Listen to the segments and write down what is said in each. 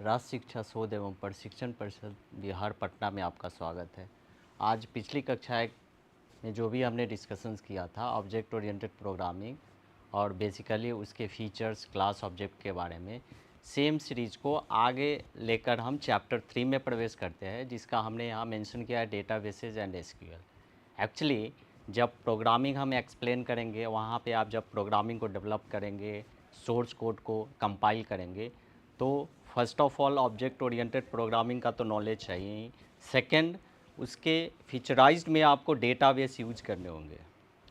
राष्ट्रीय शिक्षा शोध एवं प्रशिक्षण परिषद बिहार पटना में आपका स्वागत है। आज पिछली कक्षा में जो भी हमने डिस्कशंस किया था ऑब्जेक्ट ओरिएंटेड प्रोग्रामिंग और बेसिकली उसके फीचर्स, क्लास ऑब्जेक्ट के बारे में, सेम सीरीज को आगे लेकर हम चैप्टर 3 में प्रवेश करते हैं, जिसका हमने यहाँ मेंशन किया है डेटाबेसेस एंड एसक्यूएल। एक्चुअली जब प्रोग्रामिंग हम एक्सप्लेन करेंगे, वहाँ पे आप जब प्रोग्रामिंग को डेवलप करेंगे, सोर्स कोड को कंपाइल करेंगे, तो first of all object oriented programming का तो नॉलेज चाहिए ही। सेकेंड, उसके फीचराइज्ड में आपको डेटाबेस यूज करने होंगे।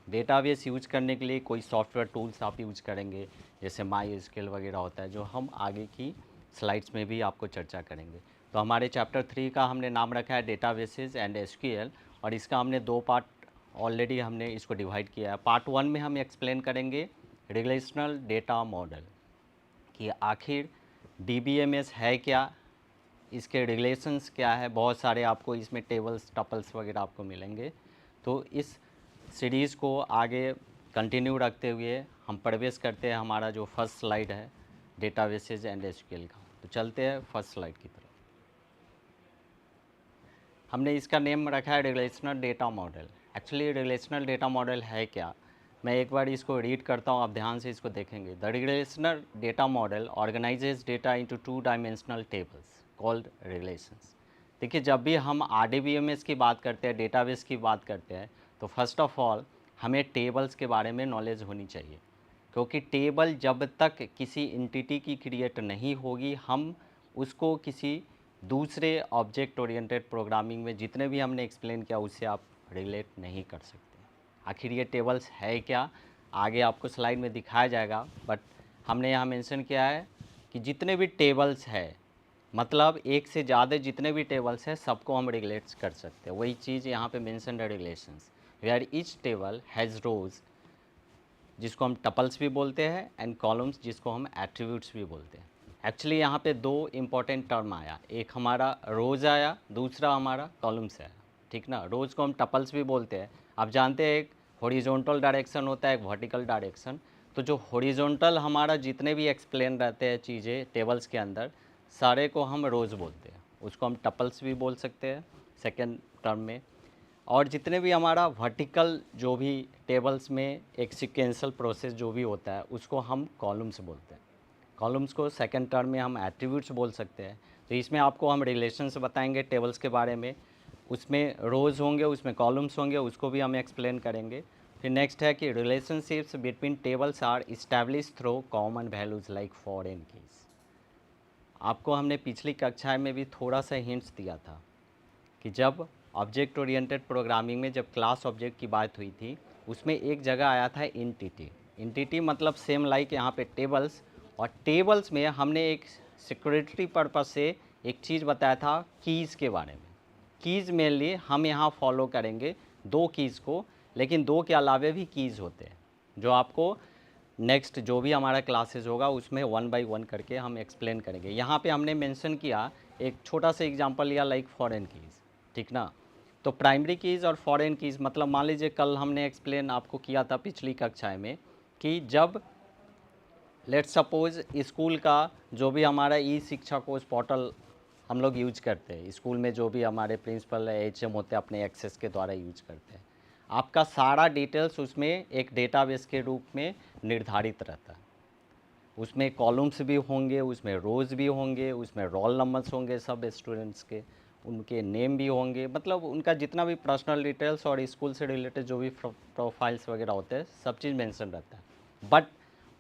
डेटाबेस यूज करने के लिए कोई सॉफ्टवेयर टूल्स आप यूज करेंगे, जैसे MySQL वगैरह होता है, जो हम आगे की स्लाइड्स में भी आपको चर्चा करेंगे। तो हमारे चैप्टर 3 का हमने नाम रखा है डेटाबेसेस एंड एसक्यूएल, और इसका हमने 2 पार्ट ऑलरेडी हमने इसको डिवाइड किया है। पार्ट 1 में हम एक्सप्लेन करेंगे रिलेशनल डेटा मॉडल, कि आखिर DBMS है क्या, इसके रिलेशंस क्या है। बहुत सारे आपको इसमें टेबल्स, टपल्स वगैरह आपको मिलेंगे। तो इस सीरीज़ को आगे कंटिन्यू रखते हुए हम प्रवेश करते हैं हमारा जो फर्स्ट स्लाइड है डेटाबेसेस एंड एसक्यूएल का। तो चलते हैं फर्स्ट स्लाइड की तरफ। हमने इसका नेम रखा है relational data model. Actually relational data model है क्या, मैं एक बार इसको रीड करता हूँ, आप ध्यान से इसको देखेंगे। The relational data model organises data into 2 dimensional tables called relations. देखिए, जब भी हम RDBMS की बात करते हैं, डेटाबेस की बात करते हैं, तो फर्स्ट ऑफ ऑल हमें टेबल्स के बारे में नॉलेज होनी चाहिए, क्योंकि टेबल जब तक किसी एंटिटी की क्रिएट नहीं होगी, हम उसको किसी दूसरे ऑब्जेक्ट ओरिएंटेड प्रोग्रामिंग में जितने भी हमने एक्सप्लेन किया उससे आप रिलेट नहीं कर सकते। आखिर ये टेबल्स है क्या, आगे आपको स्लाइड में दिखाया जाएगा, बट हमने यहाँ मेंशन किया है कि जितने भी टेबल्स है, मतलब एक से ज़्यादा जितने भी टेबल्स हैं, सबको हम रिलेट कर सकते हैं। वही चीज़ यहाँ पे मेंशन है relations, where each table has rows, जिसको हम टपल्स भी बोलते हैं, एंड कॉलम्स, जिसको हम एट्रीब्यूट्स भी बोलते हैं। एक्चुअली यहाँ पे 2 इम्पॉर्टेंट टर्म आया, एक हमारा रोज़ आया, दूसरा हमारा कॉलम्स आया, ठीक ना। रोज़ को हम टपल्स भी बोलते हैं। आप जानते हैं एक हॉरिजॉन्टल डायरेक्शन होता है, एक वर्टिकल डायरेक्शन। तो जो हॉरिजॉन्टल हमारा जितने भी एक्सप्लेन रहते हैं चीज़ें टेबल्स के अंदर, सारे को हम रोज़ बोलते हैं, उसको हम टपल्स भी बोल सकते हैं सेकेंड टर्म में। और जितने भी हमारा वर्टिकल जो भी टेबल्स में एक सीक्वेंशियल प्रोसेस जो भी होता है, उसको हम कॉलम्स बोलते हैं। कॉलम्स को सेकंड टर्म में हम एट्रीब्यूट्स बोल सकते हैं। तो इसमें आपको हम रिलेशंस बताएंगे टेबल्स के बारे में, उसमें रोज़ होंगे, उसमें कॉलम्स होंगे, उसको भी हम एक्सप्लेन करेंगे। फिर नेक्स्ट है कि relationships between tables are establish through common values like foreign keys. आपको हमने पिछली कक्षा में भी थोड़ा सा हिंट्स दिया था कि जब ऑब्जेक्ट ओरिएंटेड प्रोग्रामिंग में जब क्लास ऑब्जेक्ट की बात हुई थी, उसमें एक जगह आया था एंटिटी। एंटिटी मतलब सेम लाइक यहाँ पे टेबल्स, और टेबल्स में हमने एक सिक्योरिटी पर्पस से एक चीज़ बताया था कीज़ के बारे में। कीज़ मेनली हम यहाँ फॉलो करेंगे 2 कीज़ को, लेकिन 2 के अलावे भी कीज़ होते हैं, जो आपको नेक्स्ट जो भी हमारा क्लासेस होगा उसमें 1 बाय 1 करके हम एक्सप्लेन करेंगे। यहाँ पे हमने मेंशन किया, एक छोटा सा एग्जांपल लिया लाइक फॉरेन कीज़, ठीक ना। तो प्राइमरी कीज़ और फॉरेन कीज़ मतलब मान लीजिए कल हमने एक्सप्लेन आपको किया था पिछली कक्षा में कि जब लेट्स सपोज स्कूल का जो भी हमारा शिक्षा कोश पोर्टल हम लोग यूज करते हैं, स्कूल में जो भी हमारे प्रिंसिपल HM होते हैं अपने एक्सेस के द्वारा यूज करते हैं, आपका सारा डिटेल्स उसमें एक डेटाबेस के रूप में निर्धारित रहता है। उसमें कॉलम्स भी होंगे, उसमें रोज़ भी होंगे, उसमें रोल नंबर्स होंगे सब स्टूडेंट्स के, उनके नेम भी होंगे, मतलब उनका जितना भी पर्सनल डिटेल्स और स्कूल से रिलेटेड जो भी प्रोफाइल्स वगैरह होते हैं, सब चीज़ मेंशन रहता है। बट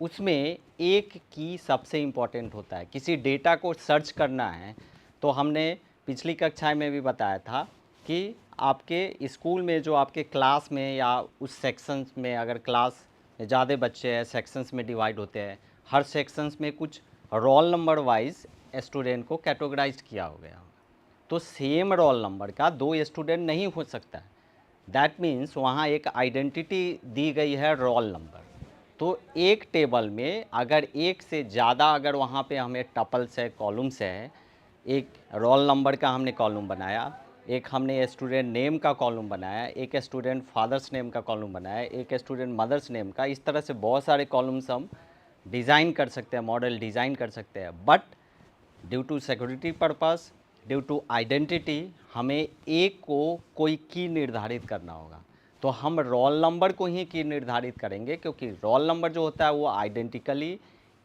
उसमें एक की सबसे इम्पॉर्टेंट होता है। किसी डेटा को सर्च करना है तो हमने पिछली कक्षा में भी बताया था कि आपके स्कूल में जो आपके क्लास में या उस सेक्शंस में, अगर क्लास में ज़्यादा बच्चे हैं, सेक्शंस में डिवाइड होते हैं, हर सेक्शंस में कुछ रोल नंबर वाइज स्टूडेंट को कैटेगराइज किया हो गया। तो सेम रोल नंबर का 2 स्टूडेंट नहीं हो सकता है। दैट मीन्स वहाँ एक आइडेंटिटी दी गई है रोल नंबर। तो एक टेबल में अगर एक से ज़्यादा, अगर वहाँ पे हमें टपल्स है, कॉलम्स है, एक रोल नंबर का हमने कॉलम बनाया, एक हमने स्टूडेंट नेम का कॉलम बनाया, एक स्टूडेंट फादर्स नेम का कॉलम बनाया, एक स्टूडेंट मदर्स नेम का, इस तरह से बहुत सारे कॉलम्स हम डिज़ाइन कर सकते हैं, मॉडल डिज़ाइन कर सकते हैं। But due to security purpose, due to identity हमें एक को कोई की निर्धारित करना होगा। तो हम रोल नंबर को ही की निर्धारित करेंगे, क्योंकि रोल नंबर जो होता है वो आइडेंटिकली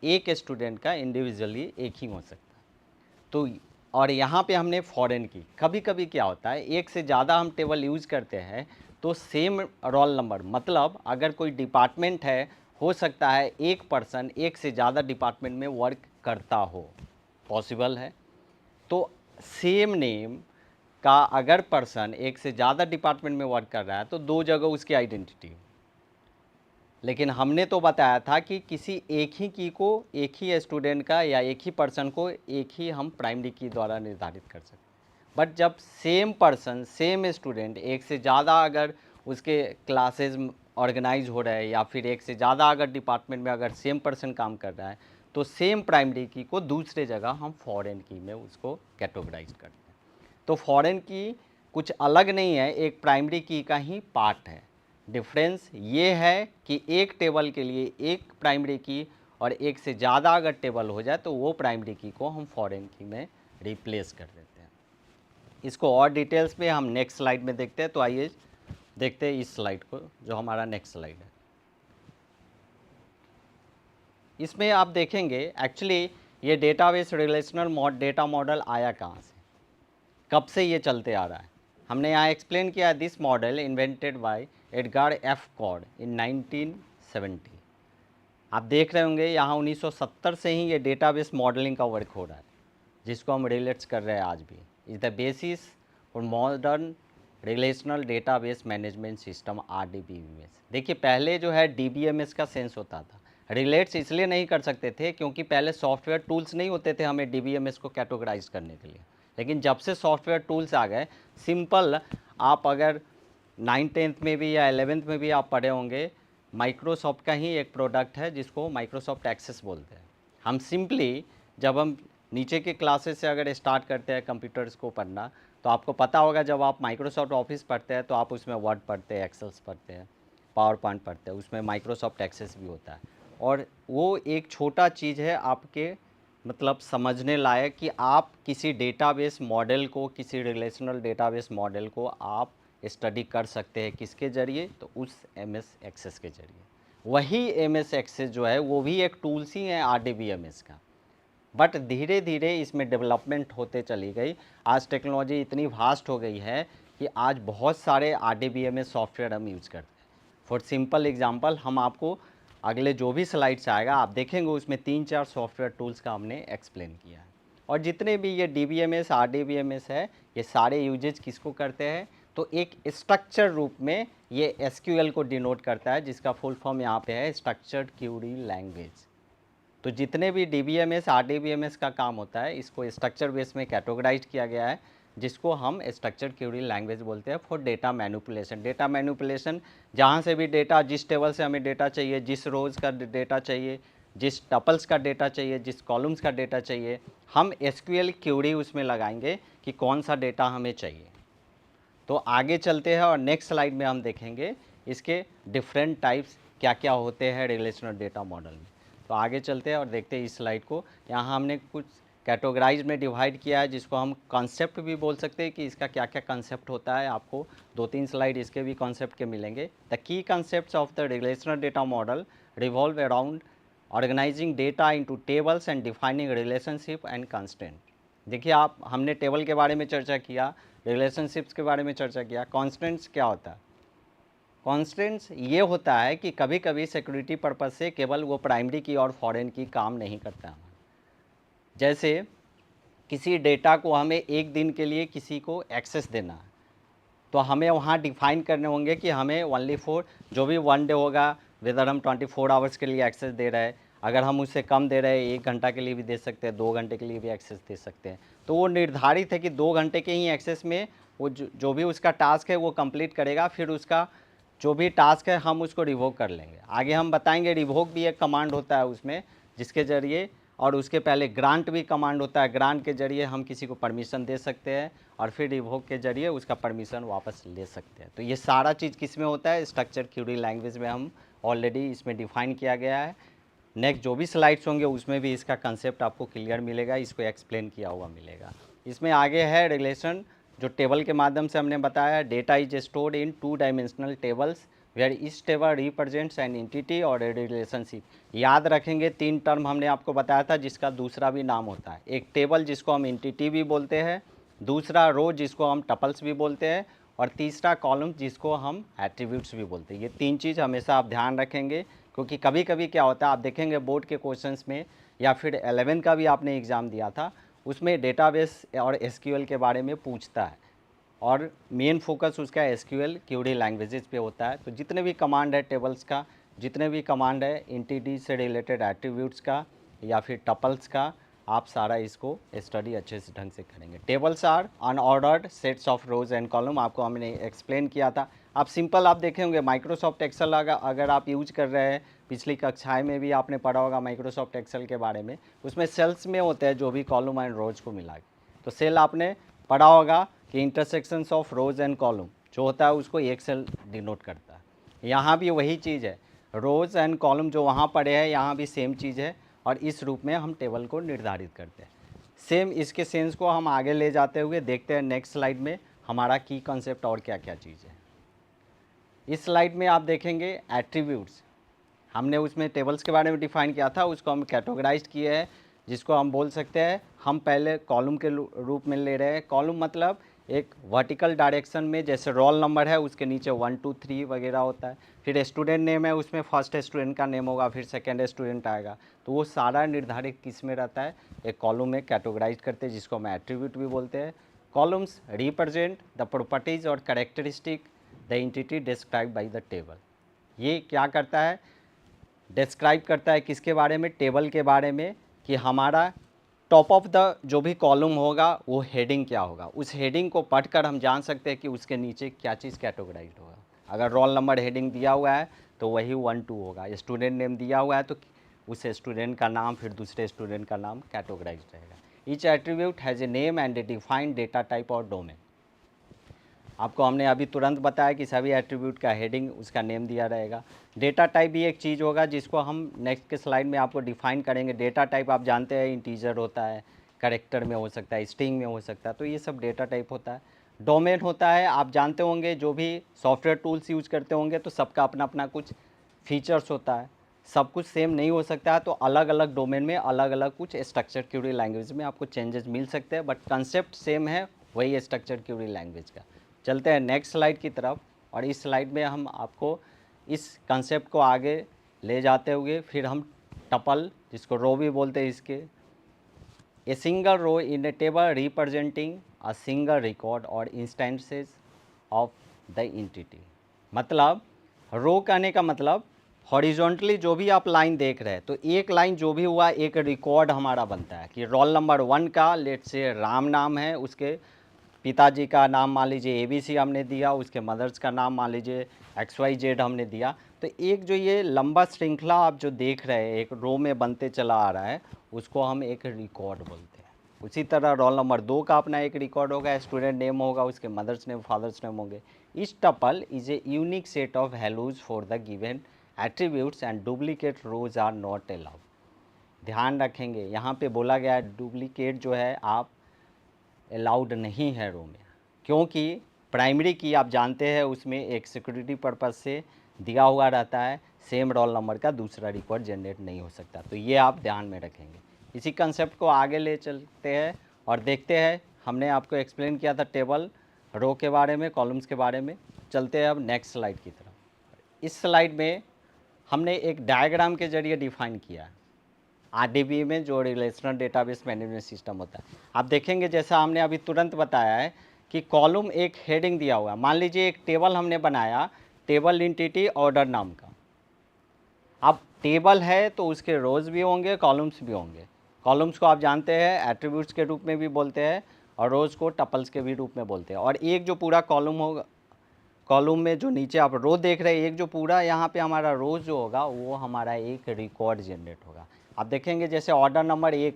एक स्टूडेंट का इंडिविजुअली एक ही हो सकता है। तो और यहाँ पे हमने फॉरेन की, कभी कभी क्या होता है एक से ज़्यादा हम टेबल यूज़ करते हैं तो सेम रोल नंबर, मतलब अगर कोई डिपार्टमेंट है, हो सकता है एक पर्सन एक से ज़्यादा डिपार्टमेंट में वर्क करता हो, पॉसिबल है। तो सेम नेम का अगर पर्सन एक से ज़्यादा डिपार्टमेंट में वर्क कर रहा है तो दो जगह उसकी आइडेंटिटी। लेकिन हमने तो बताया था कि किसी एक ही की को, एक ही स्टूडेंट का या एक ही पर्सन को एक ही हम प्राइमरी की द्वारा निर्धारित कर सकते हैं। बट जब सेम पर्सन सेम स्टूडेंट एक से ज़्यादा अगर उसके क्लासेस ऑर्गेनाइज हो रहा है या फिर एक से ज़्यादा अगर डिपार्टमेंट में अगर सेम पर्सन काम कर रहा है तो सेम प्राइमरी की को दूसरे जगह हम फॉरेन की में उसको कैटेगराइज करते हैं। तो फॉरेन की कुछ अलग नहीं है, एक प्राइमरी की का ही पार्ट है। डिफरेंस ये है कि एक टेबल के लिए एक प्राइमरी की और एक से ज़्यादा अगर टेबल हो जाए तो वो प्राइमरी की को हम फॉरेन की में रिप्लेस कर देते हैं। इसको और डिटेल्स में हम नेक्स्ट स्लाइड में देखते हैं। तो आइए देखते हैं इस स्लाइड को, जो हमारा नेक्स्ट स्लाइड है। इसमें आप देखेंगे एक्चुअली ये डेटाबेस रिलेशनल डेटा मॉडल आया कहाँ से, कब से ये चलते आ रहा है। हमने यहाँ एक्सप्लेन किया, this model invented by Edgar F Codd in 1970। आप देख रहे होंगे यहाँ 1970 से ही ये डेटाबेस मॉडलिंग का वर्क हो रहा है, जिसको हम रिलेट्स कर रहे हैं आज भी। Is the basis for modern relational database management system RDBMS। देखिए पहले जो है DBMS का सेंस होता था। रिलेट्स इसलिए नहीं कर सकते थे क्योंकि पहले सॉफ्टवेयर टूल्स नहीं होते थे हमें DBMS को कैटेगराइज करने के लिए। लेकिन जब से सॉफ्टवेयर टूल्स आ गए, सिंपल, आप अगर 9th-10th में भी या 11th में भी आप पढ़े होंगे, माइक्रोसॉफ्ट का ही एक प्रोडक्ट है जिसको माइक्रोसॉफ्ट एक्सेस बोलते हैं। हम सिंपली जब हम नीचे के क्लासेस से अगर स्टार्ट करते हैं कंप्यूटर्स को पढ़ना, तो आपको पता होगा जब आप माइक्रोसॉफ्ट ऑफिस पढ़ते हैं तो आप उसमें वर्ड पढ़ते हैं, एक्सेल्स पढ़ते हैं, पावर पॉइंट पढ़ते हैं, उसमें माइक्रोसॉफ्ट एक्सेस भी होता है। और वो एक छोटा चीज़ है आपके मतलब समझने लायक कि आप किसी डेटाबेस मॉडल को, किसी रिलेशनल डेटाबेस मॉडल को आप स्टडी कर सकते हैं किसके ज़रिए, तो उस MS एक्सेस के ज़रिए। वही MS एक्सेस जो है वो भी एक टूल्स ही है RDBMS का, बट धीरे धीरे इसमें डेवलपमेंट होते चली गई। आज टेक्नोलॉजी इतनी वास्ट हो गई है कि आज बहुत सारे RDBMS सॉफ्टवेयर हम यूज़ करते हैं। फॉर सिंपल एग्जांपल, हम आपको अगले जो भी स्लाइड्स आएगा आप देखेंगे उसमें 3-4 सॉफ्टवेयर टूल्स का हमने एक्सप्लेन किया है। और जितने भी ये DBMS RDBMS है, ये सारे यूजेज किसको करते हैं, तो एक स्ट्रक्चर रूप में ये SQL को डिनोट करता है, जिसका फुल फॉर्म यहाँ पे है स्ट्रक्चर्ड क्वेरी लैंग्वेज। तो जितने भी DBMS RDBMS का काम होता है इसको स्ट्रक्चर बेस में कैटेगराइज किया गया है, जिसको हम स्ट्रक्चर्ड क्वेरी लैंग्वेज बोलते हैं for data manipulation. Data manipulation, जहाँ से भी डेटा, जिस टेबल से हमें डेटा चाहिए, जिस रोज़ का डेटा चाहिए, जिस टपल्स का डेटा चाहिए, जिस कॉलम्स का डेटा चाहिए, हम SQL क्वेरी उसमें लगाएंगे कि कौन सा डेटा हमें चाहिए। तो आगे चलते हैं और नेक्स्ट स्लाइड में हम देखेंगे इसके डिफरेंट टाइप्स क्या क्या होते हैं रिलेशनल डेटा मॉडल में। तो आगे चलते हैं और देखते हैं इस स्लाइड को। यहाँ हमने कुछ कैटेगराइज में डिवाइड किया है, जिसको हम कॉन्सेप्ट भी बोल सकते हैं कि इसका क्या क्या कॉन्सेप्ट होता है। आपको 2-3 स्लाइड इसके भी कॉन्सेप्ट के मिलेंगे। The key concepts of the relational data model revolve around organising data into tables and defining relationship and constraint. देखिए आप, हमने टेबल के बारे में चर्चा किया, रिलेशनशिप्स के बारे में चर्चा किया। कॉन्स्टेंट्स क्या होता है? कॉन्स्टेंट्स ये होता है कि कभी कभी सिक्योरिटी पर्पज़ से केवल वो प्राइमरी की और फॉरेन की काम नहीं करता है। जैसे किसी डेटा को हमें एक दिन के लिए किसी को एक्सेस देना है, तो हमें वहाँ डिफाइन करने होंगे कि हमें ओनली फॉर जो भी 1 डे होगा, वेदर हम 24 आवर्स के लिए एक्सेस दे रहे हैं। अगर हम उससे कम दे रहे हैं, 1 घंटा के लिए भी दे सकते हैं, 2 घंटे के लिए भी एक्सेस दे सकते हैं। तो वो निर्धारित है कि 2 घंटे के ही एक्सेस में वो जो भी उसका टास्क है वो कंप्लीट करेगा, फिर उसका जो भी टास्क है हम उसको रिवोक कर लेंगे। आगे हम बताएंगे रिवोक भी एक कमांड होता है उसमें, जिसके ज़रिए, और उसके पहले ग्रांट भी कमांड होता है, ग्रांट के ज़रिए हम किसी को परमिशन दे सकते हैं और फिर रिवोक के ज़रिए उसका परमिशन वापस ले सकते हैं। तो ये सारा चीज़ किस में होता है? स्ट्रक्चर क्वेरी लैंग्वेज में हम ऑलरेडी इसमें डिफाइन किया गया है। नेक्स्ट जो भी स्लाइड्स होंगे उसमें भी इसका कंसेप्ट आपको क्लियर मिलेगा, इसको एक्सप्लेन किया हुआ मिलेगा। इसमें आगे है रिलेशन, जो टेबल के माध्यम से हमने बताया, data is stored in 2 dimensional tables where each table represents an entity और ए रिलेशनशिप। याद रखेंगे 3 टर्म हमने आपको बताया था जिसका दूसरा भी नाम होता है। एक टेबल जिसको हम एंटिटी भी बोलते हैं, दूसरा रो जिसको हम टपल्स भी बोलते हैं, और तीसरा कॉलम जिसको हम एट्रीब्यूट्स भी बोलते हैं। ये 3 चीज़ हमेशा आप ध्यान रखेंगे, क्योंकि कभी कभी क्या होता है, आप देखेंगे बोर्ड के क्वेश्चंस में या फिर 11 का भी आपने एग्ज़ाम दिया था, उसमें डेटाबेस और एसक्यूएल के बारे में पूछता है, और मेन फोकस उसका एसक्यूएल क्यूरी लैंग्वेजेस पे होता है। तो जितने भी कमांड है टेबल्स का, जितने भी कमांड है एंटिटी से रिलेटेड एट्रीब्यूट्स का या फिर टपल्स का, आप सारा इसको स्टडी अच्छे से ढंग से करेंगे। Tables are unordered sets of rows and column, आपको हमने एक्सप्लेन किया था। आप सिंपल आप देखे होंगे माइक्रोसॉफ्ट एक्सेल अगर आप यूज कर रहे हैं, पिछली कक्षाएं में भी आपने पढ़ा होगा माइक्रोसॉफ्ट एक्सेल के बारे में, उसमें सेल्स में होते हैं जो भी कॉलम एंड रोज को मिला के। तो सेल आपने पढ़ा होगा कि intersections of rows and column जो होता है उसको एक सेल डिनोट करता है। यहाँ भी वही चीज़ है, रोज एंड कॉलम जो वहाँ पढ़े हैं यहाँ भी सेम चीज़ है, और इस रूप में हम टेबल को निर्धारित करते हैं। सेम इसके सेंस को हम आगे ले जाते हुए देखते हैं नेक्स्ट स्लाइड में हमारा की कॉन्सेप्ट और क्या क्या चीज़ है। इस स्लाइड में आप देखेंगे एट्रीब्यूट्स, हमने उसमें टेबल्स के बारे में डिफाइन किया था, उसको हम कैटेगराइज किए हैं, जिसको हम बोल सकते हैं, हम पहले कॉलम के रूप में ले रहे हैं। कॉलम मतलब एक वर्टिकल डायरेक्शन में, जैसे रोल नंबर है उसके नीचे 1 2 3 वगैरह होता है, फिर स्टूडेंट नेम है उसमें फर्स्ट स्टूडेंट का नेम होगा, फिर सेकेंड स्टूडेंट आएगा, तो वो सारा निर्धारित किस में रहता है, एक कॉलम में कैटेगराइज करते हैं, जिसको हम एट्रीब्यूट भी बोलते हैं। कॉलम्स रिप्रेजेंट द प्रॉपर्टीज और characteristic the entity describe by the table. ये क्या करता है, डिस्क्राइब करता है किसके बारे में, टेबल के बारे में, कि हमारा टॉप ऑफ द जो भी कॉलम होगा वो हेडिंग क्या होगा, उस हेडिंग को पढ़कर हम जान सकते हैं कि उसके नीचे क्या चीज़ कैटेगराइज्ड होगा। अगर रोल नंबर हेडिंग दिया हुआ है तो वही 1 2 होगा, स्टूडेंट नेम दिया हुआ है तो उस स्टूडेंट का नाम फिर दूसरे स्टूडेंट का नाम कैटेगराइज्ड रहेगा। Each attribute has a name and A defined data type और डोमेन। आपको हमने अभी तुरंत बताया कि सभी एट्रीब्यूट का हेडिंग उसका नेम दिया रहेगा। डेटा टाइप भी एक चीज़ होगा जिसको हम नेक्स्ट के स्लाइड में आपको डिफाइन करेंगे। डेटा टाइप आप जानते हैं इंटीजर होता है, कैरेक्टर में हो सकता है, स्ट्रिंग में हो सकता है, तो ये सब डेटा टाइप होता है। डोमेन होता है, आप जानते होंगे जो भी सॉफ्टवेयर टूल्स यूज करते होंगे तो सबका अपना अपना कुछ फीचर्स होता है, सब कुछ सेम नहीं हो सकता है, तो अलग अलग डोमेन में अलग अलग कुछ स्ट्रक्चर क्यूरी लैंग्वेज में आपको चेंजेस मिल सकते हैं, बट कंसेप्ट सेम है वही स्ट्रक्चर क्यूरी लैंग्वेज का। चलते हैं नेक्स्ट स्लाइड की तरफ, और इस स्लाइड में हम आपको इस कंसेप्ट को आगे ले जाते हुए फिर हम टपल, जिसको रो भी बोलते हैं, इसके a single row in a table representing a single record और इंस्टेंसेस ऑफ द एंटिटी। मतलब रो कहने का मतलब हॉरिजॉन्टली जो भी आप लाइन देख रहे हैं, तो एक लाइन जो भी हुआ एक रिकॉर्ड हमारा बनता है कि रोल नंबर 1 का लेट से राम नाम है, उसके पिताजी का नाम मान लीजिए ABC हमने दिया, उसके मदर्स का नाम मान लीजिए XYZ हमने दिया, तो एक जो ये लंबा श्रृंखला आप जो देख रहे हैं एक रो में बनते चला आ रहा है, उसको हम एक रिकॉर्ड बोलते हैं। उसी तरह रोल नंबर 2 का अपना एक रिकॉर्ड होगा, स्टूडेंट नेम होगा, उसके मदर्स नेम फादर्स नेम होंगे। Each tuple is a unique set of values for the given attributes and duplicate rows are not allowed. ध्यान रखेंगे यहाँ पे बोला गया है डुप्लीकेट जो है आप अलाउड नहीं है रो में, क्योंकि प्राइमरी की आप जानते हैं उसमें एक सिक्योरिटी पर्पज़ से दिया हुआ रहता है, सेम रोल नंबर का दूसरा रिकॉर्ड जनरेट नहीं हो सकता, तो ये आप ध्यान में रखेंगे। इसी कंसेप्ट को आगे ले चलते हैं और देखते हैं, हमने आपको एक्सप्लेन किया था टेबल रो के बारे में, कॉलम्स के बारे में। चलते हैं अब नेक्स्ट स्लाइड की तरफ। इस स्लाइड में हमने एक डायग्राम के जरिए डिफाइन किया RDB में जो रिलेशनल डेटाबेस मैनेजमेंट सिस्टम होता है। आप देखेंगे जैसा हमने अभी तुरंत बताया है कि कॉलम एक हेडिंग दिया हुआ है, मान लीजिए एक टेबल हमने बनाया, टेबल एंटिटी ऑर्डर नाम का। अब टेबल है तो उसके रोज भी होंगे, कॉलम्स भी होंगे। कॉलम्स को आप जानते हैं एट्रीब्यूट्स के रूप में भी बोलते हैं, और रोज को टपल्स के भी रूप में बोलते हैं। और एक जो पूरा कॉलम होगा, कॉलम में जो नीचे आप रो देख रहे हैं, एक जो पूरा यहाँ पे हमारा रोज जो होगा वो हमारा एक रिकॉर्ड जनरेट होगा। आप देखेंगे जैसे ऑर्डर नंबर 1,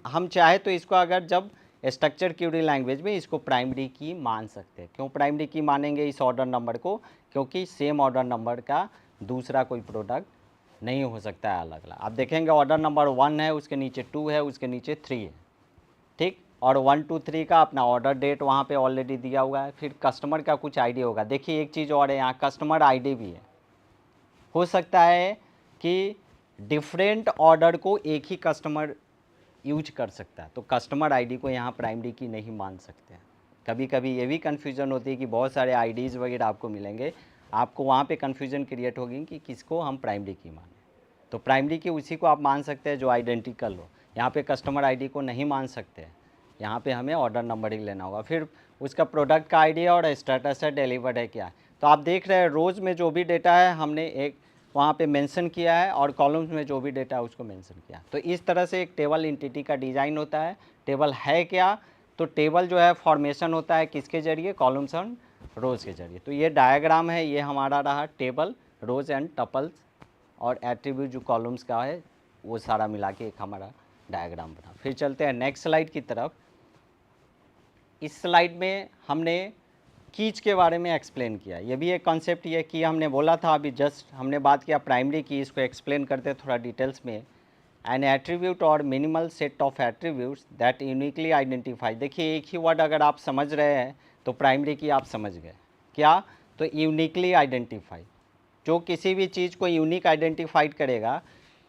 हम चाहे तो इसको अगर जब स्ट्रक्चर क्यूरी लैंग्वेज में इसको प्राइमरी की मान सकते हैं। क्यों प्राइमरी की मानेंगे इस ऑर्डर नंबर को, क्योंकि सेम ऑर्डर नंबर का दूसरा कोई प्रोडक्ट नहीं हो सकता है अलग अलग। आप देखेंगे ऑर्डर नंबर 1 है, उसके नीचे 2 है, उसके नीचे 3 है, ठीक। और 1 2 3 का अपना ऑर्डर डेट वहाँ पे ऑलरेडी दिया हुआ है। फिर कस्टमर का कुछ आईडी होगा। देखिए एक चीज़ और है, यहाँ कस्टमर आईडी भी है। हो सकता है कि डिफरेंट ऑर्डर को एक ही कस्टमर यूज कर सकता है, तो कस्टमर आईडी को यहाँ प्राइमरी की नहीं मान सकते हैं। कभी कभी ये भी कन्फ्यूज़न होती है कि बहुत सारे आईडीज़ वगैरह आपको मिलेंगे, आपको वहाँ पे कन्फ्यूज़न क्रिएट होगी कि किसको हम प्राइमरी की माने। तो प्राइमरी की उसी को आप मान सकते हैं जो आइडेंटिकल हो। यहाँ पे कस्टमर आईडी को नहीं मान सकते हैं, यहाँ पे हमें ऑर्डर नंबर ही लेना होगा। फिर उसका प्रोडक्ट का आईडी और स्टेटस है, डिलीवर्ड है क्या। तो आप देख रहे हैं रोज़ में जो भी डेटा है हमने एक वहाँ पे मेंशन किया है, और कॉलम्स में जो भी डेटा है उसको मेंशन किया। तो इस तरह से एक टेबल एंटिटी का डिज़ाइन होता है। टेबल है क्या, तो टेबल जो है फॉर्मेशन होता है किसके जरिए, कॉलम्स एंड रोज़ के जरिए। तो ये डायग्राम है, ये हमारा रहा टेबल, रोज़ एंड टपल्स और एट्रीब्यूट जो कॉलम्स का है वो सारा मिला के एक हमारा डायग्राम बना। फिर चलते हैं नेक्स्ट स्लाइड की तरफ। इस स्लाइड में हमने कीज के बारे में एक्सप्लेन किया। ये भी एक कॉन्सेप्ट, ये की हमने बोला था अभी जस्ट हमने बात किया प्राइमरी की, इसको एक्सप्लेन करते हैं थोड़ा डिटेल्स में। एन एट्रीब्यूट और minimal set of attributes that uniquely identify. देखिए एक ही वर्ड अगर आप समझ रहे हैं तो प्राइमरी की आप समझ गए क्या, तो यूनिकली आइडेंटिफाई, जो किसी भी चीज़ को यूनिक आइडेंटिफाइड करेगा,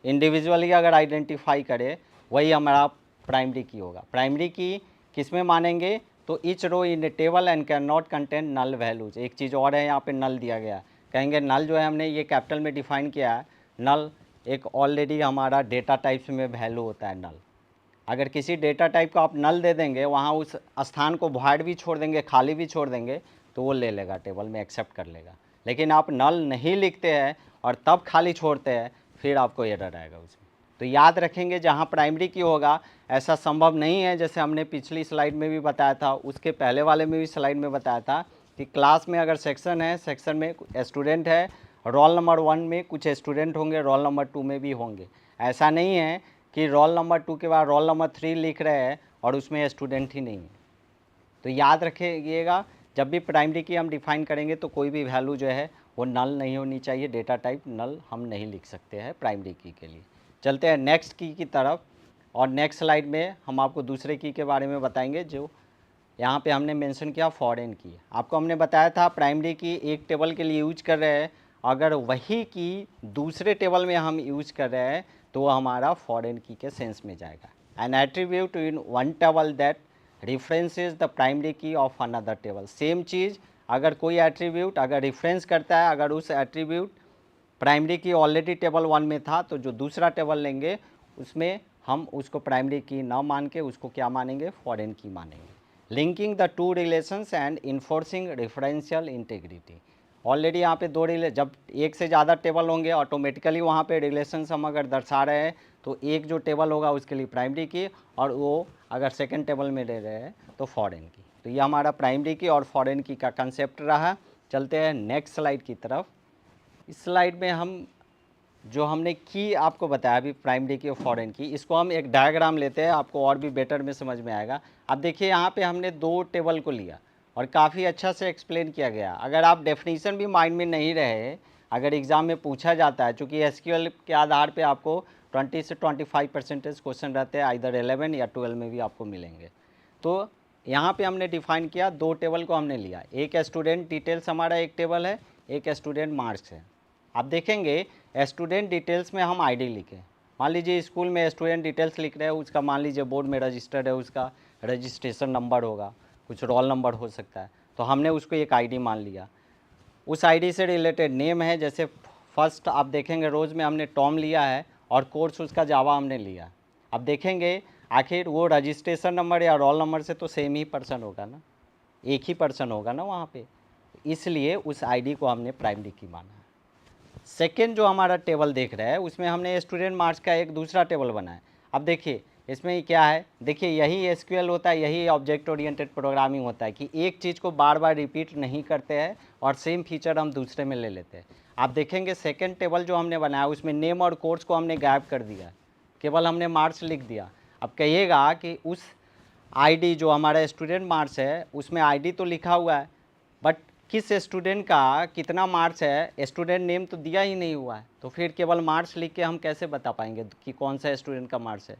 इंडिविजुअली अगर आइडेंटिफाई करे, वही हमारा प्राइमरी की होगा। प्राइमरी की किस में मानेंगे, तो each row in a table and can not contain null values. एक चीज़ और है, यहाँ पे नल दिया गया, कहेंगे नल जो है हमने ये कैपिटल में डिफाइन किया है। नल एक ऑलरेडी हमारा डेटा टाइप्स में वैल्यू होता है नल। अगर किसी डेटा टाइप को आप नल दे देंगे, वहाँ उस स्थान को वॉइड भी छोड़ देंगे, खाली भी छोड़ देंगे, तो वो ले लेगा, टेबल में एक्सेप्ट कर लेगा। लेकिन आप नल नहीं लिखते हैं और तब खाली छोड़ते हैं, फिर आपको एरर आएगा उसमें। तो याद रखेंगे जहाँ प्राइमरी की होगा, ऐसा संभव नहीं है, जैसे हमने पिछली स्लाइड में भी बताया था, उसके पहले वाले में भी स्लाइड में बताया था कि क्लास में अगर सेक्शन है, सेक्शन में स्टूडेंट है, रोल नंबर 1 में कुछ स्टूडेंट होंगे, रोल नंबर 2 में भी होंगे। ऐसा नहीं है कि रोल नंबर 2 के बाद रोल नंबर 3 लिख रहे हैं और उसमें स्टूडेंट ही नहीं है। तो याद रखिएगा जब भी प्राइमरी की हम डिफाइन करेंगे तो कोई भी वैल्यू जो है वो नल नहीं होनी चाहिए, डेटा टाइप नल हम नहीं लिख सकते हैं प्राइमरी की के लिए। चलते हैं नेक्स्ट की तरफ, और नेक्स्ट स्लाइड में हम आपको दूसरे की के बारे में बताएंगे जो यहाँ पे हमने मेंशन किया, फॉरेन की। आपको हमने बताया था प्राइमरी की एक टेबल के लिए यूज कर रहे हैं, अगर वही की दूसरे टेबल में हम यूज कर रहे हैं तो वो हमारा फॉरेन की के सेंस में जाएगा। N attribute in one table that references the primary की ऑफ अनदर टेबल। सेम चीज़, अगर कोई एट्रीब्यूट अगर रेफरेंस करता है, अगर उस एट्रीब्यूट प्राइमरी की ऑलरेडी टेबल 1 में था, तो जो दूसरा टेबल लेंगे उसमें हम उसको प्राइमरी की ना मान के उसको क्या मानेंगे, फॉरेन की मानेंगे। Linking the two relations and enforcing referential integrity. Already यहाँ पे जब एक से ज़्यादा टेबल होंगे ऑटोमेटिकली वहाँ पे रिलेशंस हम अगर दर्शा रहे हैं, तो एक जो टेबल होगा उसके लिए प्राइमरी की, और वो अगर सेकेंड टेबल में ले रहे हैं तो फॉरेन की। तो ये हमारा प्राइमरी की और फॉरेन की का कंसेप्ट रहा। चलते हैं नेक्स्ट स्लाइड की तरफ। इस स्लाइड में हम जो हमने की आपको बताया अभी प्राइमरी की और फॉरेन की, इसको हम एक डायग्राम लेते हैं, आपको और भी बेटर में समझ में आएगा। अब देखिए यहाँ पे हमने दो टेबल को लिया और काफ़ी अच्छा से एक्सप्लेन किया गया। अगर आप डेफिनीशन भी माइंड में नहीं रहे, अगर एग्ज़ाम में पूछा जाता है, चूँकि एसक्यूएल के आधार पे आपको 20 से 25% क्वेश्चन रहते हैं, इधर 11 या 12 में भी आपको मिलेंगे। तो यहाँ पे हमने डिफाइन किया, दो टेबल को हमने लिया, एक स्टूडेंट डिटेल्स हमारा एक टेबल है, एक स्टूडेंट मार्क्स है। आप देखेंगे स्टूडेंट डिटेल्स में हम आईडी लिखें, मान लीजिए स्कूल में स्टूडेंट डिटेल्स लिख रहे हैं, उसका मान लीजिए बोर्ड में रजिस्टर्ड है, उसका रजिस्ट्रेशन नंबर होगा, कुछ रोल नंबर हो सकता है, तो हमने उसको एक आईडी मान लिया। उस आईडी से रिलेटेड नेम है, जैसे फर्स्ट आप देखेंगे रोज़ में हमने टॉम लिया है और कोर्स उसका जावा हमने लिया। अब देखेंगे आखिर वो रजिस्ट्रेशन नंबर या रोल नंबर से तो सेम ही पर्सन होगा ना, एक ही पर्सन होगा ना वहाँ पे, इसलिए उस आईडी को हमने प्राइमरी की माना है। सेकेंड जो हमारा टेबल देख रहे हैं उसमें हमने स्टूडेंट मार्क्स का एक दूसरा टेबल बनाया। अब देखिए इसमें क्या है, देखिए यही एसक्यूएल होता है, यही ऑब्जेक्ट ओरिएंटेड प्रोग्रामिंग होता है कि एक चीज़ को बार बार रिपीट नहीं करते हैं और सेम फीचर हम दूसरे में ले लेते हैं। आप देखेंगे सेकेंड टेबल जो हमने बनाया उसमें नेम और कोर्स को हमने गायब कर दिया, केवल हमने मार्क्स लिख दिया। अब कहिएगा कि उस आईडी जो हमारा स्टूडेंट मार्क्स है उसमें आईडी तो लिखा हुआ है, बट किस स्टूडेंट का कितना मार्क्स है, स्टूडेंट नेम तो दिया ही नहीं हुआ है, तो फिर केवल मार्क्स लिख के हम कैसे बता पाएंगे कि कौन सा स्टूडेंट का मार्क्स है।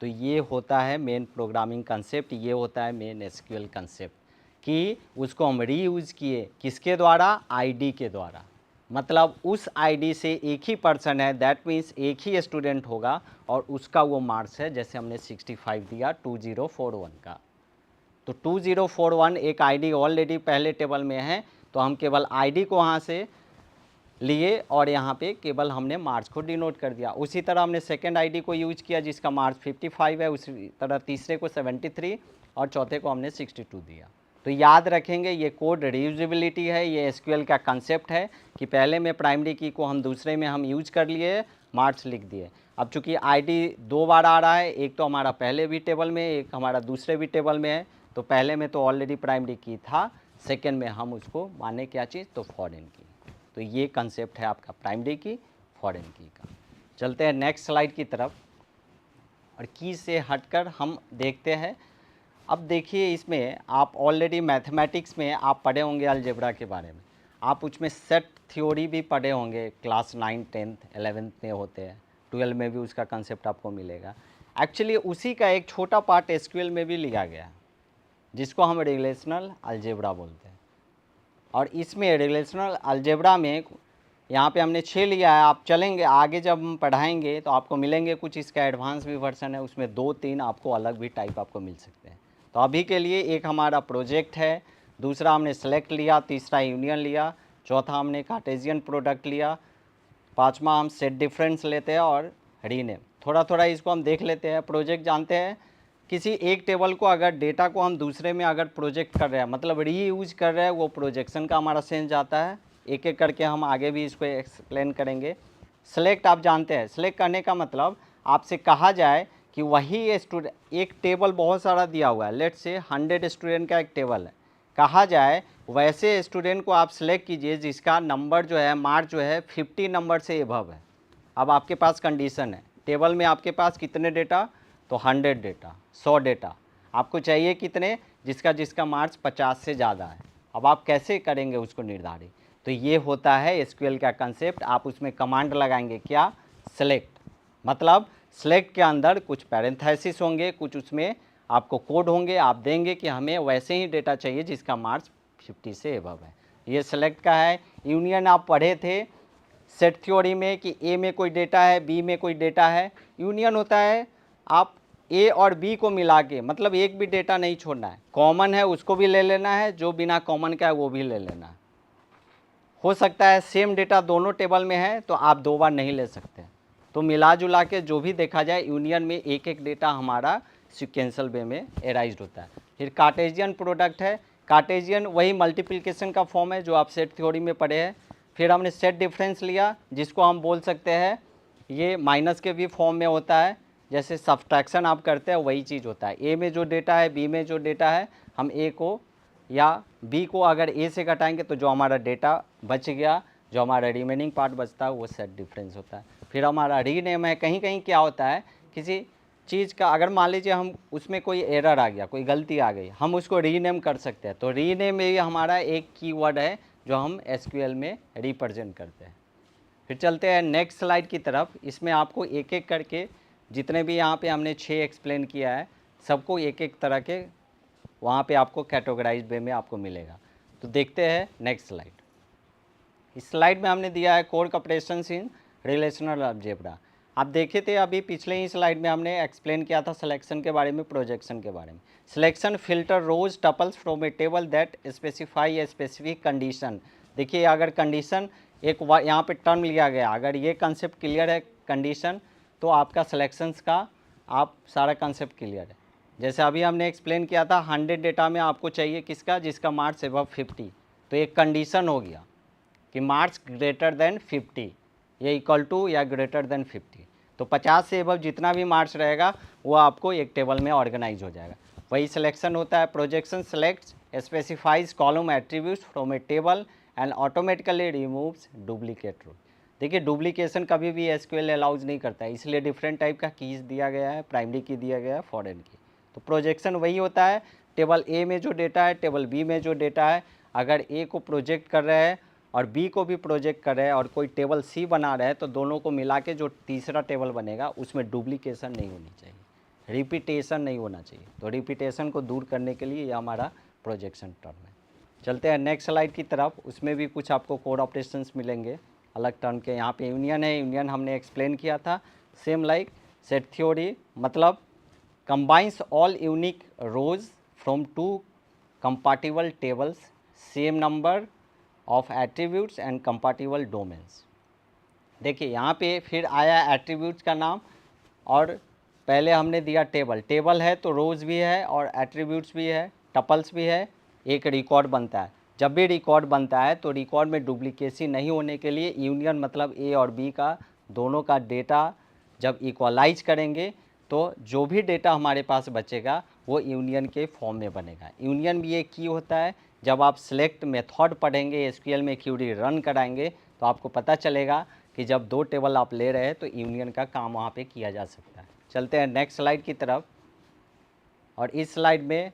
तो ये होता है मेन प्रोग्रामिंग कंसेप्ट, ये होता है मेन एसक्यूएल कंसेप्ट कि उसको हम रीयूज़ किए किसके द्वारा, आईडी के द्वारा। मतलब उस आईडी से एक ही पर्सन है, दैट मीन्स एक ही स्टूडेंट होगा और उसका वो मार्क्स है। जैसे हमने 65 दिया 2041 का, तो 2041 एक आईडी ऑलरेडी पहले टेबल में है, तो हम केवल आईडी को वहाँ से लिए और यहाँ पे केवल हमने मार्क्स को डिनोट कर दिया। उसी तरह हमने सेकंड आईडी को यूज किया जिसका मार्क्स 55 है, उसी तरह तीसरे को 73 और चौथे को हमने 62 दिया। तो याद रखेंगे ये कोड रीयूजेबिलिटी है, ये एसक्यूएल का कंसेप्ट है कि पहले में प्राइमरी की को हम दूसरे में हम यूज कर लिए, मार्क्स लिख दिए। अब चूँकि आईडी 2 बार आ रहा है, एक तो हमारा पहले भी टेबल में, एक हमारा दूसरे भी टेबल में है, तो पहले में तो ऑलरेडी प्राइमरी की था, सेकेंड में हम उसको माने क्या चीज़, तो फॉरेन की। तो ये कंसेप्ट है आपका प्राइमरी की, फॉरेन की का। चलते हैं नेक्स्ट स्लाइड की तरफ और की से हटकर हम देखते हैं। अब देखिए इसमें आप ऑलरेडी मैथमेटिक्स में आप पढ़े होंगे अलजेब्रा के बारे में, आप उसमें सेट थ्योरी भी पढ़े होंगे, क्लास 9, 10th, 11th में होते हैं, 12 में भी उसका कंसेप्ट आपको मिलेगा। एक्चुअली उसी का एक छोटा पार्ट एसक्यूएल में भी लिया गया है जिसको हम रिलेशनल अलजेब्रा बोलते हैं। और इसमें रिलेशनल अलजेब्रा में यहाँ पे हमने 6 लिया है, आप चलेंगे आगे जब हम पढ़ाएंगे तो आपको मिलेंगे कुछ इसका एडवांस भी वर्जन है, उसमें 2-3 आपको अलग भी टाइप आपको मिल सकते हैं। तो अभी के लिए एक हमारा प्रोजेक्ट है, दूसरा हमने सेलेक्ट लिया, तीसरा यूनियन लिया, चौथा हमने कार्टेशियन प्रोडक्ट लिया, पाँचवा हम सेट डिफरेंस लेते हैं और रीनेम। थोड़ा थोड़ा इसको हम देख लेते हैं। प्रोजेक्ट जानते हैं, किसी एक टेबल को अगर डेटा को हम दूसरे में अगर प्रोजेक्ट कर रहे हैं, मतलब रीयूज कर रहे हैं, वो प्रोजेक्शन का हमारा सेंस जाता है। एक एक करके हम आगे भी इसको एक्सप्लेन करेंगे। सेलेक्ट आप जानते हैं, सेलेक्ट करने का मतलब आपसे कहा जाए कि वही स्टूडेंट, एक टेबल बहुत सारा दिया हुआ है, लेट्स से 100 स्टूडेंट का एक टेबल है, कहा जाए वैसे स्टूडेंट को आप सेलेक्ट कीजिए जिसका नंबर जो है, मार्क जो है 50 नंबर से एबव है। अब आपके पास कंडीशन है, टेबल में आपके पास कितने डेटा, तो 100 डेटा, 100 डेटा, आपको चाहिए कितने, जिसका मार्क्स 50 से ज़्यादा है। अब आप कैसे करेंगे उसको निर्धारित, तो ये होता है एसक्यूएल का कंसेप्ट। आप उसमें कमांड लगाएंगे क्या, सेलेक्ट, मतलब सेलेक्ट के अंदर कुछ पैरेंथेसिस होंगे, कुछ उसमें आपको कोड होंगे, आप देंगे कि हमें वैसे ही डेटा चाहिए जिसका मार्क्स 50 से एबव है। ये सेलेक्ट का है। यूनियन आप पढ़े थे सेट थ्योरी में कि ए में कोई डेटा है, बी में कोई डेटा है। यूनियन होता है आप ए और बी को मिला के, मतलब एक भी डेटा नहीं छोड़ना है, कॉमन है उसको भी ले लेना है, जो बिना कॉमन का है वो भी ले लेना है। हो सकता है सेम डेटा दोनों टेबल में है तो आप 2 बार नहीं ले सकते। तो मिला जुला के जो भी देखा जाए, यूनियन में एक एक डेटा हमारा सिक्वेंशियल वे में एराइज होता है। फिर कार्टेशियन प्रोडक्ट है, कार्टेशियन वही मल्टीप्लिकेशन का फॉर्म है जो आप सेट थ्योरी में पढ़े हैं। फिर हमने सेट डिफरेंस लिया, जिसको हम बोल सकते हैं ये माइनस के भी फॉर्म में होता है, जैसे सब्सट्रैक्शन आप करते हैं वही चीज़ होता है। ए में जो डेटा है, बी में जो डेटा है, हम ए को या बी को अगर ए से घटाएंगे तो जो हमारा डेटा बच गया, जो हमारा रिमेनिंग पार्ट बचता है, वो सेट डिफरेंस होता है। फिर हमारा रीनेम है, कहीं कहीं क्या होता है, किसी चीज़ का अगर मान लीजिए हम उसमें कोई एरर आ गया, कोई गलती आ गई, हम उसको रीनेम कर सकते हैं। तो रीनेम में हमारा एक कीवर्ड है जो हम एसक्यूएल में रिप्रेजेंट करते हैं। फिर चलते हैं नेक्स्ट स्लाइड की तरफ। इसमें आपको एक एक करके जितने भी यहाँ पे हमने 6 एक्सप्लेन किया है, सबको एक एक तरह के वहाँ पे आपको कैटेगराइज वे में आपको मिलेगा। तो देखते हैं नेक्स्ट स्लाइड। इस स्लाइड में हमने दिया है code operations in relational algebra. आप देखे थे अभी पिछले ही स्लाइड में हमने एक्सप्लेन किया था सिलेक्शन के बारे में, प्रोजेक्शन के बारे में। Selection filter rows tuples from a table that specify a specific condition. देखिए अगर कंडीशन एक यहाँ पे टर्म लिया गया, अगर ये कंसेप्ट क्लियर है कंडीशन, तो आपका सिलेक्शंस का आप सारा कंसेप्ट क्लियर है। जैसे अभी हमने एक्सप्लेन किया था 100 डेटा में आपको चाहिए किसका, जिसका मार्क्स एबव 50, तो एक कंडीशन हो गया कि मार्क्स ग्रेटर देन 50 या इक्वल टू या ग्रेटर देन 50। तो 50 से एबव जितना भी मार्क्स रहेगा वो आपको एक टेबल में ऑर्गेनाइज हो जाएगा, वही सिलेक्शन होता है। Projection selects specifies column attributes from a table and automatically removes duplicate row. देखिए डुप्लीकेशन कभी भी एसक्यूएल अलाउज नहीं करता है, इसलिए डिफरेंट टाइप का कीज दिया गया है, प्राइमरी की दिया गया है, फॉरेन की। तो प्रोजेक्शन वही होता है टेबल ए में जो डेटा है, टेबल बी में जो डेटा है, अगर ए को प्रोजेक्ट कर रहे हैं और बी को भी प्रोजेक्ट कर रहे हैं और कोई टेबल सी बना रहे हैं, तो दोनों को मिला के जो तीसरा टेबल बनेगा उसमें डुप्लीकेशन नहीं होनी चाहिए, रिपीटेशन नहीं होना चाहिए। तो रिपीटेशन को दूर करने के लिए ये हमारा प्रोजेक्शन टर्म है। चलते हैं नेक्स्ट स्लाइड की तरफ, उसमें भी कुछ आपको कोड ऑपरेशंस मिलेंगे अलग टर्म के। यहाँ पे यूनियन है, यूनियन हमने एक्सप्लेन किया था, सेम लाइक सेट थ्योरी, मतलब combines all unique rows from two compatible tables, same number of attributes and compatible domains. देखिए यहाँ पे फिर आया एट्रीब्यूट्स का नाम, और पहले हमने दिया टेबल, टेबल है तो रोज़ भी है और एट्रीब्यूट्स भी है, टपल्स भी है, एक रिकॉर्ड बनता है। जब भी रिकॉर्ड बनता है तो रिकॉर्ड में डुप्लीकेसी नहीं होने के लिए यूनियन मतलब ए और बी का दोनों का डेटा जब इक्वलाइज करेंगे तो जो भी डेटा हमारे पास बचेगा वो यूनियन के फॉर्म में बनेगा। यूनियन भी एक की होता है, जब आप सेलेक्ट मेथड पढ़ेंगे, एसक्यूएल में क्यूरी रन कराएंगे तो आपको पता चलेगा कि जब दो टेबल आप ले रहे हैं तो यूनियन का काम वहाँ पे किया जा सकता है। चलते हैं नेक्स्ट स्लाइड की तरफ, और इस स्लाइड में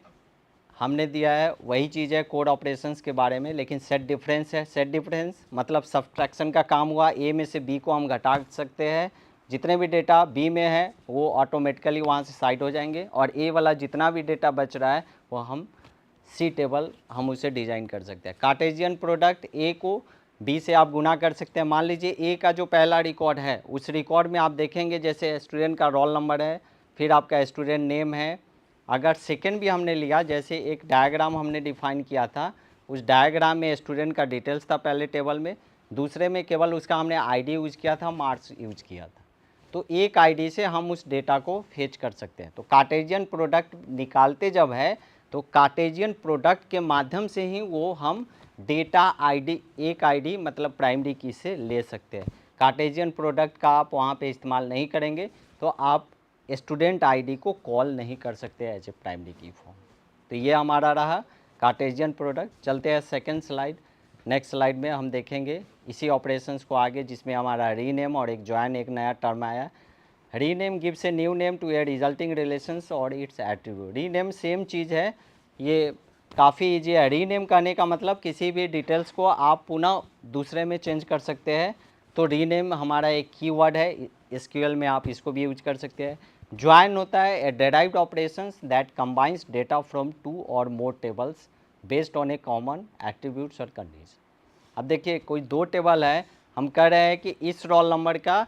हमने दिया है वही चीज़ है कोड ऑपरेशंस के बारे में, लेकिन सेट डिफरेंस है। सेट डिफरेंस मतलब सब्ट्रैक्शन का काम हुआ, ए में से बी को हम घटा सकते हैं, जितने भी डेटा बी में है वो ऑटोमेटिकली वहाँ से साइड हो जाएंगे, और ए वाला जितना भी डेटा बच रहा है वो हम सी टेबल हम उसे डिज़ाइन कर सकते हैं। कार्टेशियन प्रोडक्ट, ए को बी से आप गुना कर सकते हैं। मान लीजिए ए का जो पहला रिकॉर्ड है उस रिकॉर्ड में आप देखेंगे जैसे स्टूडेंट का रोल नंबर है, फिर आपका स्टूडेंट नेम है। अगर सेकेंड भी हमने लिया, जैसे एक डायग्राम हमने डिफाइन किया था, उस डायग्राम में स्टूडेंट का डिटेल्स था पहले टेबल में, दूसरे में केवल उसका हमने आईडी यूज़ किया था, मार्क्स यूज किया था, तो एक आईडी से हम उस डेटा को फेच कर सकते हैं। तो कार्टेशियन प्रोडक्ट निकालते जब है तो कार्टेशियन प्रोडक्ट के माध्यम से ही वो हम डेटा आईडी, एक आईडी मतलब प्राइमरी की से ले सकते हैं। कार्टेशियन प्रोडक्ट का आप वहाँ पे इस्तेमाल नहीं करेंगे तो आप स्टूडेंट आईडी को कॉल नहीं कर सकते एज ए प्राइमरी की फॉर्म। तो ये हमारा रहा कार्टेशियन प्रोडक्ट। चलते हैं सेकंड स्लाइड। नेक्स्ट स्लाइड में हम देखेंगे इसी ऑपरेशंस को आगे, जिसमें हमारा रीनेम और एक ज्वाइन एक नया टर्म आया। Rename gives a new name to a resulting relations और इट्स एट्रीब्यूट। रीनेम सेम चीज़ है, ये काफ़ी ईजी है। रीनेम करने का मतलब किसी भी डिटेल्स को आप पुनः दूसरे में चेंज कर सकते हैं, तो रीनेम हमारा एक कीवर्ड है, एसक्यूएल में आप इसको भी यूज कर सकते हैं। ज्वाइन होता है a derived operations that combines data from two or more tables based on a common attributes or condition. अब देखिए कोई दो टेबल है, हम कह रहे हैं कि इस रोल नंबर का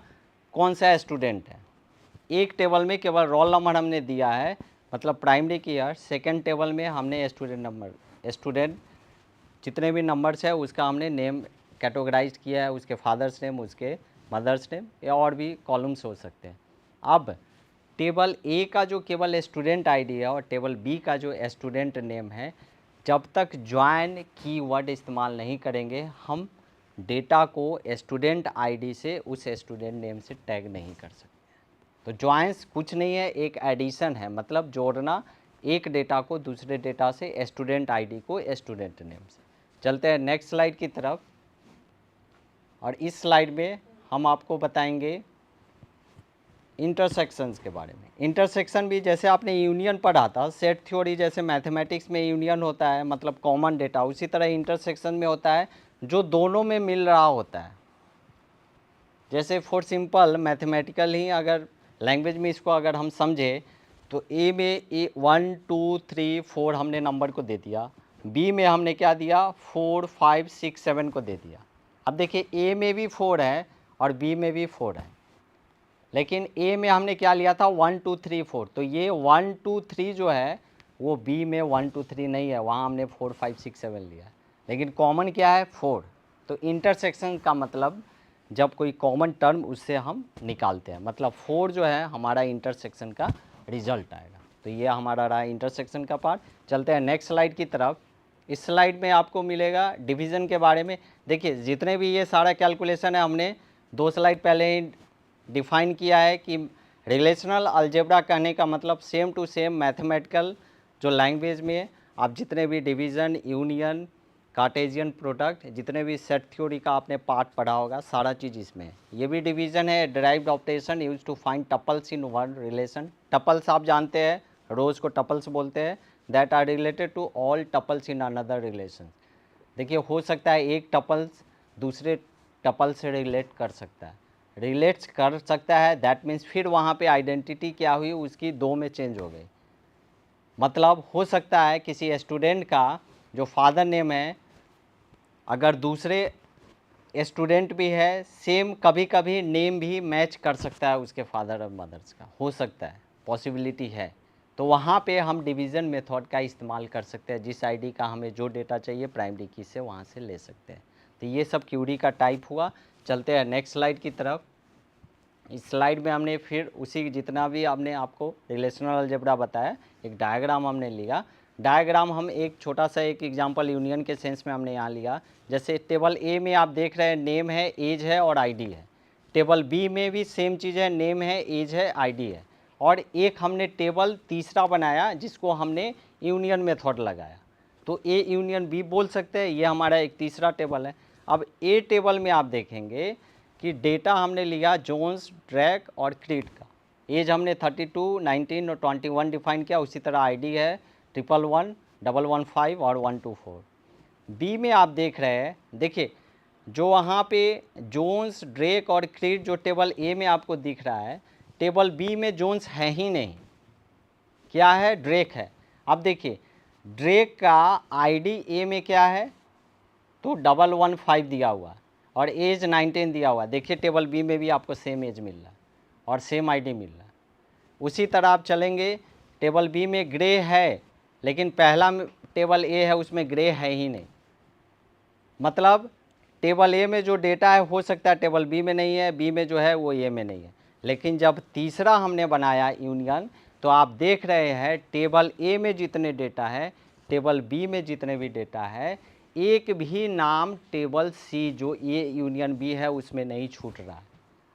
कौन सा स्टूडेंट है। एक टेबल में केवल रोल नंबर हमने दिया है, मतलब प्राइमरी की ईयर। सेकेंड टेबल में हमने स्टूडेंट नंबर, स्टूडेंट जितने भी नंबर्स है उसका हमने नेम कैटेगराइज किया है, उसके फादर्स नेम, उसके मदर्स नेम, या और भी कॉलम्स हो सकते हैं। अब टेबल ए का जो केवल स्टूडेंट आईडी है और टेबल बी का जो स्टूडेंट नेम है, जब तक ज्वाइन कीवर्ड इस्तेमाल नहीं करेंगे हम डेटा को स्टूडेंट आईडी से उस स्टूडेंट नेम से टैग नहीं कर सकते। तो ज्वाइंस कुछ नहीं है, एक एडिशन है, मतलब जोड़ना एक डेटा को दूसरे डेटा से, स्टूडेंट आईडी को स्टूडेंट नेम से। चलते हैं नेक्स्ट स्लाइड की तरफ, और इस स्लाइड में हम आपको बताएंगे इंटरसेक्शंस के बारे में। इंटरसेक्शन भी जैसे आपने यूनियन पढ़ा था, सेट थ्योरी जैसे मैथमेटिक्स में यूनियन होता है मतलब कॉमन डेटा, उसी तरह इंटरसेक्शन में होता है जो दोनों में मिल रहा होता है। जैसे फॉर सिंपल मैथमेटिकल ही अगर लैंग्वेज में इसको अगर हम समझे तो ए में 1 2 3 4 हमने नंबर को दे दिया, बी में हमने क्या दिया 4 5 6 7 को दे दिया। अब देखिए ए में भी 4 है और बी में भी 4 है, लेकिन ए में हमने क्या लिया था 1 2 3 4, तो ये 1 2 3 जो है वो बी में 1 2 3 नहीं है, वहाँ हमने 4 5 6 7 लिया है, लेकिन कॉमन क्या है 4। तो इंटरसेक्शन का मतलब जब कोई कॉमन टर्म उससे हम निकालते हैं, मतलब 4 जो है हमारा इंटरसेक्शन का रिजल्ट आएगा। तो ये हमारा रहा इंटरसेक्शन का पार्ट। चलते हैं नेक्स्ट स्लाइड की तरफ। इस स्लाइड में आपको मिलेगा डिवीज़न के बारे में। देखिए जितने भी ये सारा कैलकुलेशन है हमने 2 स्लाइड पहले ही डिफाइन किया है कि रिलेशनल अलजेब्रा कहने का मतलब सेम टू सेम मैथमेटिकल जो लैंग्वेज में आप जितने भी डिवीज़न, यूनियन, कार्टेशियन प्रोडक्ट, जितने भी सेट थ्योरी का आपने पार्ट पढ़ा होगा सारा चीज़ इसमें है। ये भी डिवीज़न है, derived operation use to find tuples in one relation. Tuples आप जानते हैं, रोज़ को टपल्स बोलते हैं, that are related to all tuples in another relation. देखिए हो सकता है एक टपल्स दूसरे टपल से रिलेट कर सकता है, रिलेट्स कर सकता है, दैट मीन्स फिर वहाँ पे आइडेंटिटी क्या हुई, उसकी दो में चेंज हो गई। मतलब हो सकता है किसी स्टूडेंट का जो फादर नेम है अगर दूसरे स्टूडेंट भी है, सेम कभी कभी नेम भी मैच कर सकता है उसके फादर और मदर्स का, हो सकता है, पॉसिबिलिटी है। तो वहाँ पे हम डिवीज़न मेथड का इस्तेमाल कर सकते हैं, जिस आईडी का हमें जो डेटा चाहिए प्राइमरी की से वहाँ से ले सकते हैं। तो ये सब क्यूरी का टाइप हुआ। चलते हैं नेक्स्ट स्लाइड की तरफ। इस स्लाइड में हमने फिर उसी जितना भी हमने आपको रिलेशनल अलजेब्रा बताया, एक डायग्राम हमने लिया। डायग्राम हम एक छोटा सा एक एग्जांपल यूनियन के सेंस में हमने यहाँ लिया। जैसे टेबल ए में आप देख रहे हैं नेम है, एज है और आईडी है। टेबल बी में भी सेम चीज़ है, नेम है, एज है, आईडी है। और एक हमने टेबल तीसरा बनाया जिसको हमने यूनियन मेथड लगाया। तो ए यूनियन बी बोल सकते हैं, ये हमारा एक तीसरा टेबल है। अब ए टेबल में आप देखेंगे कि डेटा हमने लिया जोन्स, ड्रैक और क्रीड का। एज हमने 32, 19 और 21 डिफाइन किया। उसी तरह आईडी है 111, 115 और 124। बी में आप देख रहे हैं, देखिए जो वहाँ पे जोन्स, ड्रेक और क्रीड जो टेबल ए में आपको दिख रहा है, टेबल बी में जोन्स है ही नहीं, क्या है, ड्रेक है। अब देखिए ड्रेक का आईडी ए में क्या है, तो 115 दिया हुआ और एज 19 दिया हुआ। देखिए टेबल बी में भी आपको सेम एज मिल रहा है और सेम आईडी मिल रहा है। उसी तरह आप चलेंगे, टेबल बी में ग्रे है लेकिन पहला टेबल ए है उसमें ग्रे है ही नहीं। मतलब टेबल ए में जो डेटा है हो सकता है टेबल बी में नहीं है, बी में जो है वो ए में नहीं है। लेकिन जब तीसरा हमने बनाया यूनियन, तो आप देख रहे हैं टेबल ए में जितने डेटा है, टेबल बी में जितने भी डेटा है, एक भी नाम टेबल सी जो ए यूनियन बी है उसमें नहीं छूट रहा है।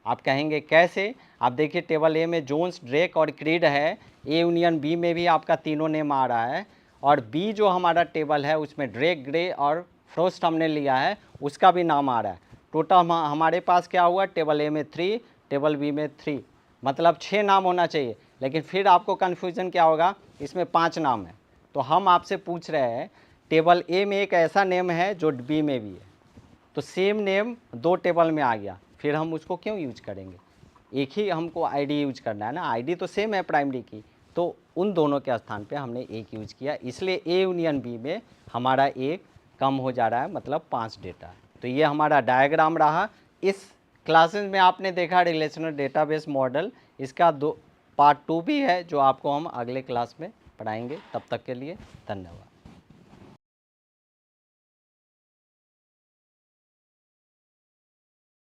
आप कहेंगे कैसे? आप देखिए टेबल ए में जोन्स, ड्रेक और क्रीड है, ए यूनियन बी में भी आपका तीनों नेम आ रहा है, और बी जो हमारा टेबल है उसमें ड्रेक, ग्रे और फ्रोस्ट हमने लिया है, उसका भी नाम आ रहा है। टोटल हमारे पास क्या हुआ, टेबल ए में 3, टेबल बी में 3, मतलब 6 नाम होना चाहिए। लेकिन फिर आपको कन्फ्यूज़न क्या होगा, इसमें 5 नाम है। तो हम आपसे पूछ रहे हैं टेबल ए में एक ऐसा नेम है जो बी में भी है, तो सेम नेम 2 टेबल में आ गया, फिर हम उसको क्यों यूज करेंगे? एक ही हमको आईडी यूज करना है ना, आईडी तो सेम है प्राइमरी की, तो उन दोनों के स्थान पे हमने एक यूज किया। इसलिए ए यूनियन बी में हमारा एक कम हो जा रहा है, मतलब 5 डेटा है। तो ये हमारा डायग्राम रहा। इस क्लासेस में आपने देखा रिलेशनल डेटाबेस मॉडल, इसका पार्ट 2 भी है जो आपको हम अगले क्लास में पढ़ाएंगे। तब तक के लिए धन्यवाद।